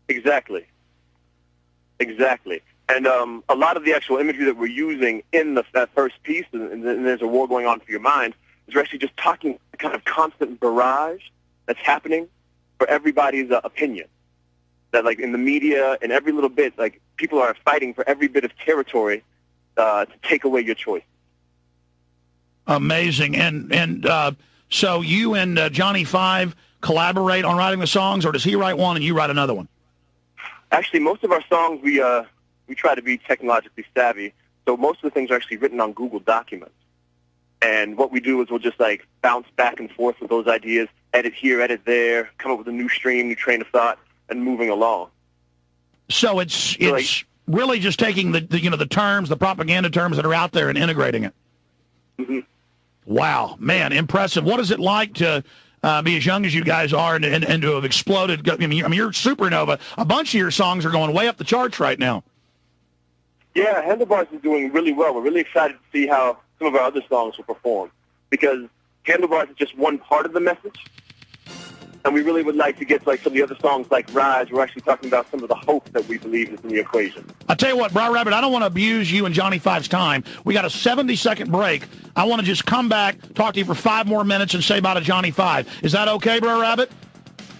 Exactly. Exactly. And a lot of the actual imagery that we're using in that first piece, and there's a war going on for your mind, is we're actually just talking the kind of constant barrage that's happening for everybody's opinion. That, like, in the media and every little bit, like, people are fighting for every bit of territory to take away your choice. Amazing. And so you and Johnny Five collaborate on writing the songs, or does he write one and you write another one? Actually, most of our songs, we try to be technologically savvy, so most of the things are actually written on Google Documents. And what we do is we'll just, like, bounce back and forth with those ideas, edit here, edit there, come up with a new stream, new train of thought, and moving along. So it's really just taking the terms, the propaganda terms that are out there and integrating it. Mm-hmm. Wow, man, impressive. What is it like to be as young as you guys are and to have exploded? I mean, you're supernova. A bunch of your songs are going way up the charts right now. Yeah, Handlebars is doing really well. We're really excited to see how some of our other songs will perform, because Handlebars is just one part of the message, and we really would like to get to, like, some of the other songs like Rise. We're actually talking about some of the hope that we believe is in the equation. I'll tell you what, Brer Rabbit, I don't want to abuse you and Johnny Five's time. We got a 70-second break. I want to just come back, talk to you for 5 more minutes, and say about a Johnny Five. Is that okay, Brer Rabbit?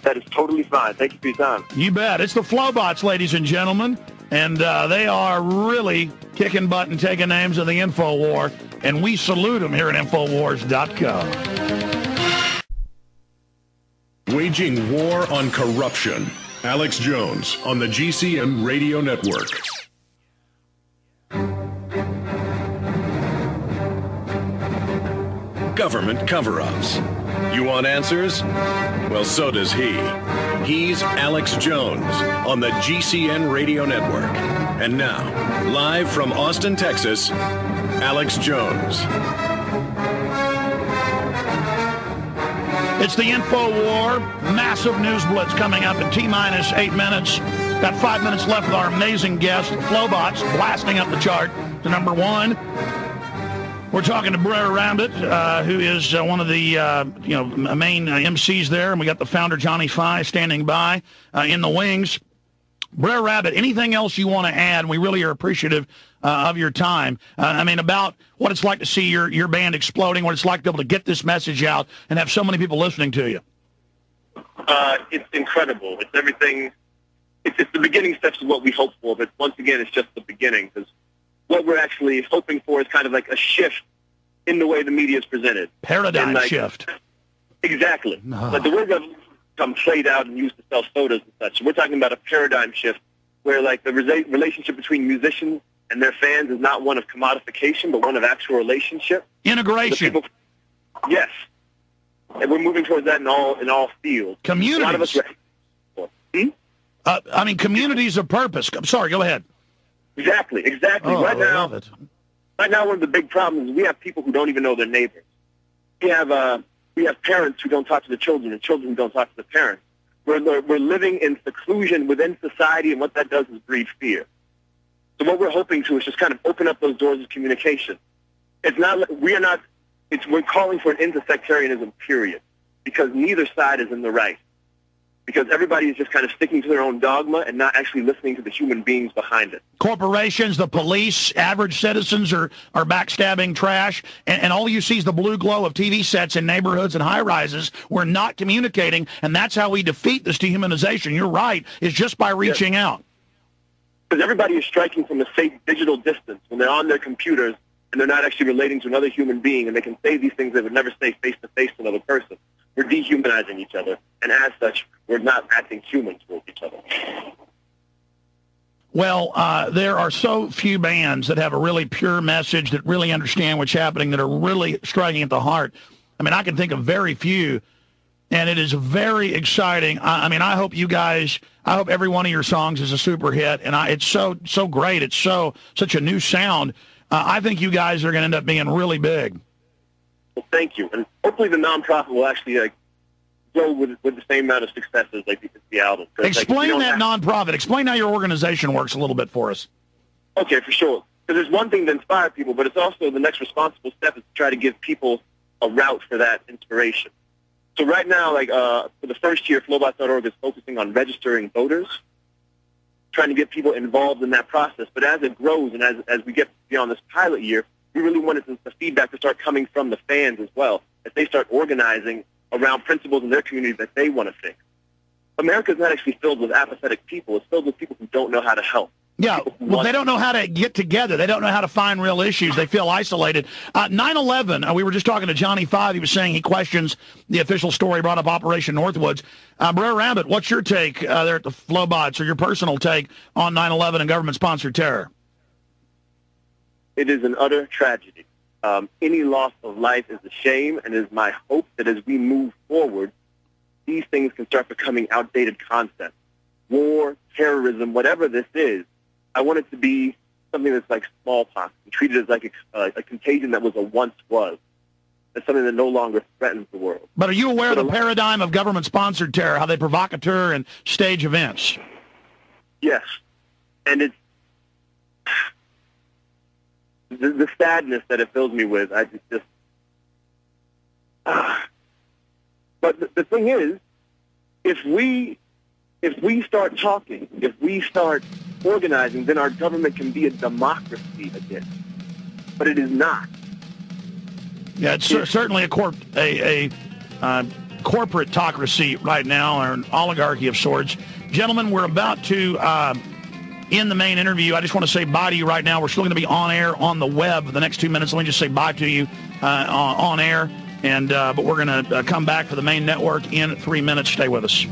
That is totally fine. Thank you for your time. You bet. It's the Flowbots, ladies and gentlemen, and they are really kicking butt and taking names in the info war, and we salute them here at Infowars.com. Waging war on corruption. Alex Jones on the GCN Radio Network. Government cover-ups. You want answers? Well, so does he. He's Alex Jones on the GCN Radio Network. And now, live from Austin, Texas, Alex Jones. It's the Info War, massive news blitz coming up in T-minus 8 minutes. Got 5 minutes left with our amazing guest, Flowbots, blasting up the chart to #1. We're talking to Brer Rabbit, who is one of the main MCs there, and we got the founder, Johnny Five, standing by in the wings. Brer Rabbit, anything else you want to add? We really are appreciative of your time. I mean, about what it's like to see your band exploding, what it's like to be able to get this message out and have so many people listening to you. It's incredible. It's everything. It's the beginning steps of what we hope for, but once again, it's just the beginning, because what we're actually hoping for is kind of like a shift in the way the media is presented. Paradigm shift. Exactly. But the words have come played out and used to sell sodas and such. We're talking about a paradigm shift where, like, the relationship between musicians and their fans is not one of commodification, but one of actual relationship. Integration. Yes. And we're moving towards that in all fields. Communities. A lot of us I mean, communities of purpose. I'm sorry, go ahead. Exactly. Oh, right I love it. Right now, one of the big problems is we have people who don't even know their neighbors. We have parents who don't talk to the children, and children who don't talk to the parents. We're living in seclusion within society, and what that does is breed fear. So what we're hoping to is just kind of open up those doors of communication. We're calling for an end to sectarianism, period, because neither side is in the right. Because everybody is just kind of sticking to their own dogma and not actually listening to the human beings behind it. Corporations, the police, average citizens are backstabbing trash, and all you see is the blue glow of TV sets in neighborhoods and high-rises. We're not communicating, and that's how we defeat this dehumanization. You're right, is just by reaching out. Because everybody is striking from a safe digital distance when they're on their computers and they're not actually relating to another human being, and they can say these things they would never say face-to-face to another person. We're dehumanizing each other, and as such, we're not acting human towards each other. Well, there are so few bands that have a really pure message, that really understand what's happening, that are really striking at the heart. I mean, I can think of very few, and it is very exciting. I mean, I hope you guys, I hope every one of your songs is a super hit, and it's so great. It's such a new sound. I think you guys are going to end up being really big. Well, thank you. And hopefully the nonprofit will actually go with the same amount of success as the album. Explain that nonprofit. Explain how your organization works a little bit for us. Okay, for sure. Because there's one thing to inspire people, but it's also the next responsible step is to try to give people a route for that inspiration. So right now, for the first year, flowbots.org is focusing on registering voters. trying to get people involved in that process. But as it grows and as we get beyond this pilot year, we really wanted the feedback to start coming from the fans as well, as they start organizing around principles in their community that they want to fix. America is not actually filled with apathetic people. It's filled with people who don't know how to help. Yeah, well, they don't know how to get together. They don't know how to find real issues. They feel isolated. 9/11, we were just talking to Johnny Five. He was saying he questions the official story, brought up Operation Northwoods. Brer Rabbit, what's your take there at the Flowbots, or your personal take on 9/11 and government-sponsored terror? It is an utter tragedy. Any loss of life is a shame, and it is my hope that as we move forward, these things can start becoming outdated concepts. War, terrorism, whatever this is, I want it to be something that's like smallpox and treated as like a contagion that once was. It's something that no longer threatens the world. But are you aware of the paradigm of government-sponsored terror, how they provocateur and stage events? Yes. And it's the sadness that it fills me with. I just But the thing is, if we start talking, if we start organizing, then our government can be a democracy again. But it is not. Yeah, it's certainly a corporatocracy right now, or an oligarchy of sorts. Gentlemen, we're about to end the main interview. I just want to say bye to you right now. We're still going to be on air on the web for the next 2 minutes. Let me just say bye to you on air. And but we're going to come back for the main network in 3 minutes. Stay with us.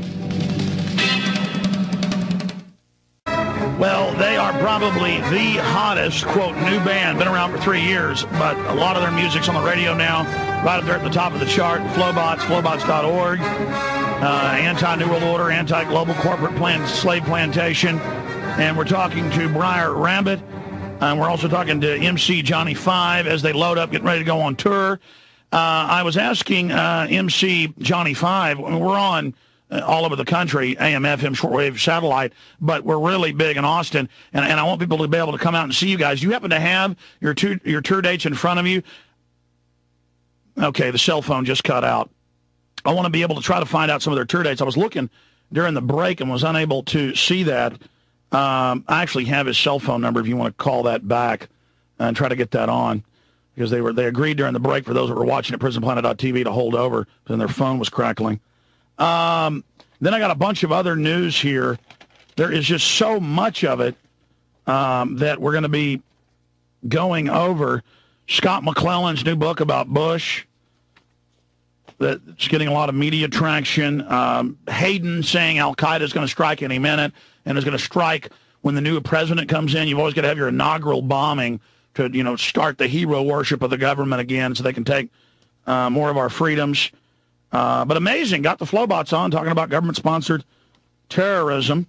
Well, they are probably the hottest, quote, new band. Been around for 3 years, but a lot of their music's on the radio now, right up there at the top of the chart. Flowbots, flowbots.org. Anti-New World Order, anti-global corporate slave plantation. And we're talking to Brer Rabbit. And we're also talking to MC Johnny Five as they load up, getting ready to go on tour. I was asking MC Johnny Five, we're on all over the country, AM, FM, shortwave, satellite, but we're really big in Austin, and I want people to be able to come out and see you guys. Do you happen to have your tour dates in front of you? Okay, the cell phone just cut out. I want to be able to try to find out some of their tour dates. I was looking during the break and was unable to see that. I actually have his cell phone number if you want to call that back and try to get that on, because they agreed during the break, for those that were watching at prisonplanet.tv, to hold over, and their phone was crackling. Then I got a bunch of other news here. There is just so much of it that we're going to be going over. Scott McClellan's new book about Bush, that's getting a lot of media traction. Hayden saying Al-Qaeda is going to strike any minute and is going to strike when the new president comes in. You've always got to have your inaugural bombing to, start the hero worship of the government again so they can take more of our freedoms. But amazing, got the Flowbots on talking about government-sponsored terrorism.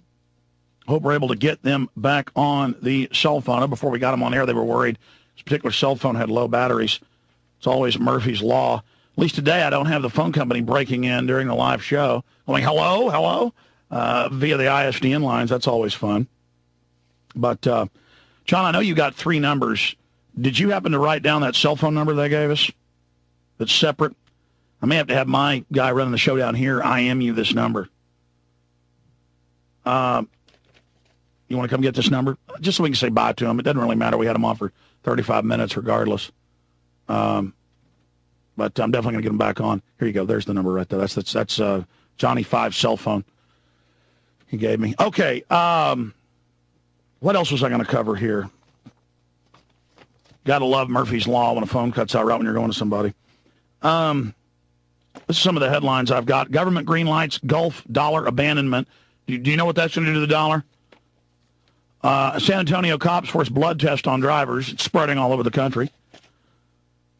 Hope we're able to get them back on the cell phone. Before we got them on air, they were worried this particular cell phone had low batteries. It's always Murphy's Law. At least today I don't have the phone company breaking in during the live show. Going, hello, via the ISDN lines. That's always fun. But, John, I know you got 3 numbers. Did you happen to write down that cell phone number they gave us that's separate? I may have to have my guy running the show down here IM you this number. You want to come get this number? Just so we can say bye to him. It doesn't really matter. We had him on for 35 minutes regardless. But I'm definitely going to get him back on. Here you go. There's the number right there. That's Johnny Five's cell phone he gave me. Okay. What else was I going to cover here? Got to love Murphy's Law when a phone cuts out right when you're going to somebody. This is some of the headlines I've got. Government green lights, Gulf dollar abandonment. Do you know what that's going to do to the dollar? San Antonio cops force blood test on drivers. It's spreading all over the country.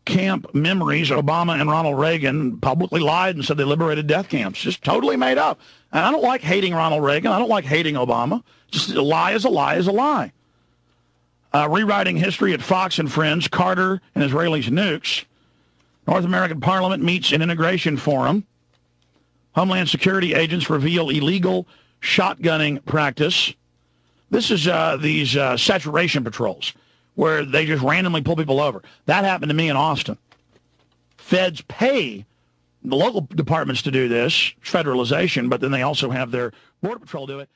Camp memories, Obama and Ronald Reagan publicly lied and said they liberated death camps. Just totally made up. And I don't like hating Ronald Reagan. I don't like hating Obama. Just a lie is a lie is a lie. Rewriting history at Fox and Friends, Carter and Israelis nukes. North American Parliament meets an integration forum. Homeland Security agents reveal illegal shotgunning practice. This is these saturation patrols where they just randomly pull people over. That happened to me in Austin. Feds pay the local departments to do this, federalization, but then they also have their Border Patrol do it.